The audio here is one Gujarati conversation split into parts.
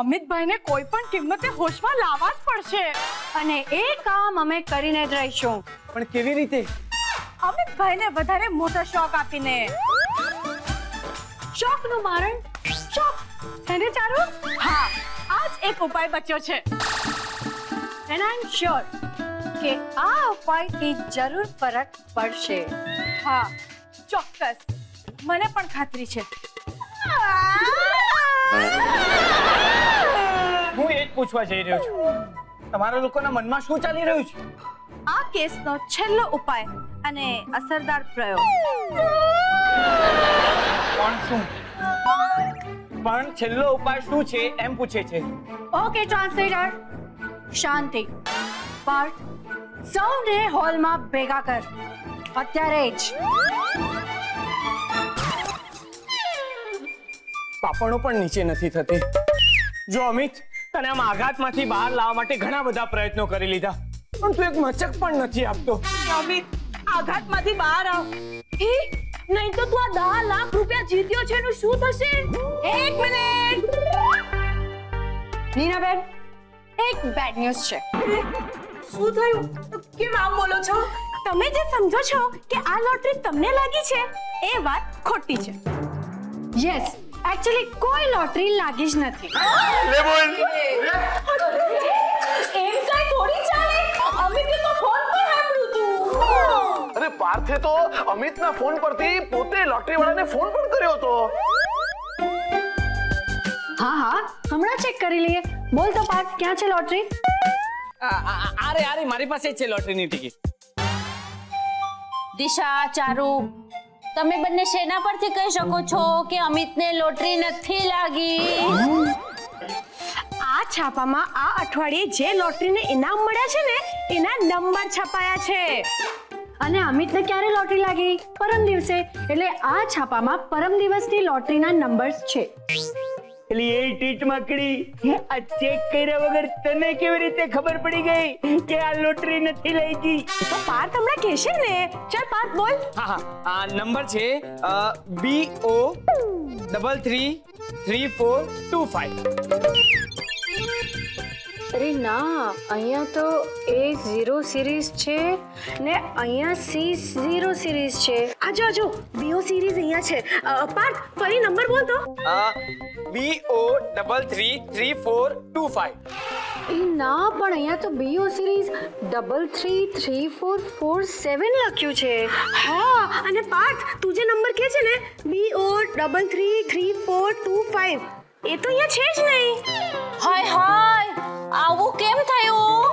અમિતભાઈને કોઈ પણ કિંમતે હોશમાં લાવવા જ પડશે અને એ કામ અમે કરીને જ રહીશું. પણ કેવી રીતે? અમિતભાઈને વધારે મોટો શોખ આપીને. શોખનું મારણ શોખ એને ચાલુ. હા, આજ એક ઉપાય બચ્યો છે એન્ડ આઈ એમ શ્યોર કે આ ઉપાયથી જરૂર ફરક પડશે. હા, ચોક્કસ, મને પણ ખાતરી છે. હું એ જ પૂછવા જઈ રહ્યો છું, તમારા લોકોના મનમાં શું ચાલી રહ્યું છે? આ કેસનો છેલ્લો ઉપાય અને અસરદાર પ્રયોગ. પણ છેલ્લો ઉપાય શું છે એમ પૂછે છે. ઓકે ટ્રાન્સલેટર, શાંતિ. પાર્થ, સૌને હોલમાં ભેગા કર અત્યારે જ. પાપણો પણ નીચે નથી થતી. જો અમિત, તને આમ આઘાતમાંથી બહાર લાવવા માટે ઘણા બધા પ્રયત્નો કરી લીધા, પણ તું એક મચક પણ નથી આપતો. અમિત, આઘાતમાંથી બહાર આવ. નહીં તો તું આ 10 લાખ રૂપિયા જીત્યો છે એનું શું થશે? એક મિનિટ નીનાબેન, એક બેડ ન્યૂઝ છે. શું થયું? કેમ આમ બોલો છો? તમે જે સમજો છો કે આ લોટરી તમને લાગી છે એ વાત ખોટી છે. યસ, એકચ્યુઅલી કોઈ લોટરી લાગી જ નથી. લે બોલ. એમ કઈ થોડી ચાલે. અમિતે તો ફોન પર સાંભળ્યું તું. અરે પાર્થે તો અમિતના ફોન પરથી પોતે લોટરી વાળાને ફોન પણ કર્યો હતો. હા, હમણાં ચેક કરી લઈએ. બોલ તો પાર્થ, ક્યાં છે લોટરી? આરે મારી પાસે જ છે લોટરીની ટિકિટ. દિશા, ચારુ, તમે બંને શેના પરથી કહી શકો છો કે અમિતને લોટરી નથી લાગી? આ છાપામાં આ અઠવાડિયે જે લોટરીને ઇનામ મળ્યા છે ને એના નંબર છપાયા છે. અને અમિતને ક્યારે લોટરી લાગી? પરમ દિવસે. એટલે આ છાપામાં પરમ દિવસની લોટરીના નંબર્સ છે. એટલે એ ટીટ માકડી, આ ચેક કર્યા વગર તને કેવી રીતે ખબર પડી ગઈ કે આ લોટરી નથી લાગી? તો પાર્થ હમણાં કહેશે ને. ચાલ પાર્થ બોલ. હા, આ નંબર છે BO333425. અરે ના, અહીંયા તો A0 સિરીઝ છે ને અહીંયા C0 સિરીઝ છે. આજો BO સિરીઝ અહીંયા છે. પાર્થ, ફરી નંબર બોલ તો. BO333425. એ ના, પણ અહીંયા તો BO સિરીઝ 333447 લખ્યું છે. હા, અને પાર્થ, તું જે નંબર કહે છે ને BO333425 એ તો અહીંયા છે જ નહીં. હાય, આવું કેમ થયું?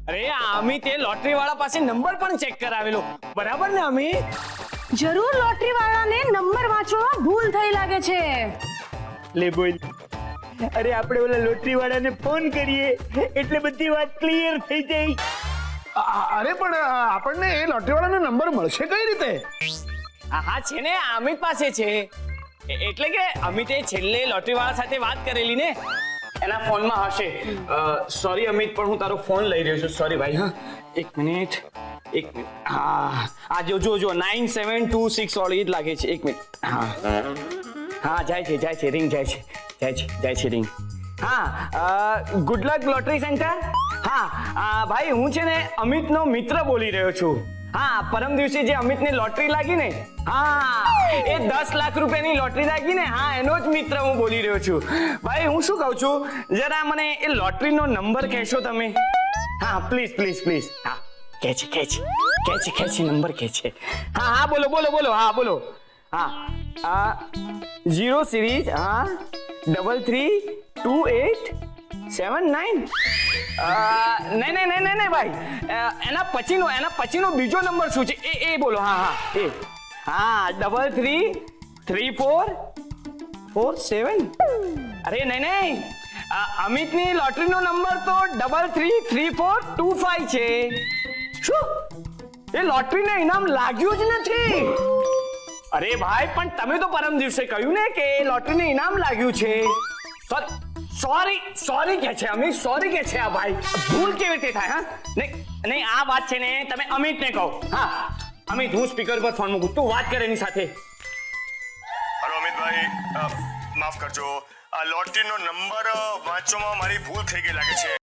અરે અમિત, એ લોટરી વાળા પાસે નંબર પણ ચેક કરાવેલો, બરાબર ને અમિત? જરૂર લોટરી વાળાને નંબર વાંચવામાં ભૂલ થઈ લાગે છે. લે બોલ. અરે આપણે ઓલા લોટરી વાળાને ફોન કરીએ એટલે બધી વાત ક્લિયર થઈ જાય. અરે પણ આપણને એ લોટરી વાળાનો નંબર મળશે કઈ રીતે? હા, છે ને, અમિત પાસે છે. એટલે કે અમિતે છેલ્લે લોટરી વાળા સાથે વાત કરેલી ને, એના ફોનમાં હશે. સોરી અમિત, પણ હું તારો ફોન લઈ રહ્યો છું. સોરી ભાઈ. હા, એક મિનિટ. હા, આ જો 9726 વાળી જ લાગે છે. એક મિનિટ. હા, જાય છે રિંગ જાય છે રિંગ. હા, ગુડ લક લોટરી સેન્ટર. હા, ભાઈ, હું છે ને અમિતનો મિત્ર બોલી રહ્યો છું. હા, પરમ દિવસે જે અમિતને લોટરી લાગી ને, હા, એ 10 લાખ રૂપિયાની લોટરી લાગી ને, હા, એનો જ મિત્ર હું બોલી રહ્યો છું. ભાઈ, હું શું કહું છું, જરા મને એ લોટરીનો નંબર કહેશો તમે? હા, પ્લીઝ. હા, ખેંચી નંબર ખેંચે. હા, બોલો. હા, બોલો. હા, 0 સિરીઝ. હા, 332879. નહીં ભાઈ, એના પછીનો બીજો નંબર શું છે એ બોલો. હા, 333447. અરે નહીં, અમિતની લોટરીનો નંબર તો 333425 છે. શું એ લોટરીને ઇનામ લાગ્યું જ નથી? અરે ભાઈ, પણ તમે તો પરમ દિવસે કહ્યું ને કે લોટરીને ઇનામ લાગ્યું છે. સોરી કે છે અમિત, સોરી કે છે. આ ભાઈ, ભૂલ કેવી રીતે થાય? હા, નહીં, આ વાત છે ને તમે અમિતને કહો. હા, અમિત, હું સ્પીકર પર ફોન મૂકું, તું વાત કર એની સાથે. ભાઈ માફ કરજો, આ લોટરીનો નંબર વાંચવામાં મારી ભૂલ થઈ ગઈ લાગે છે.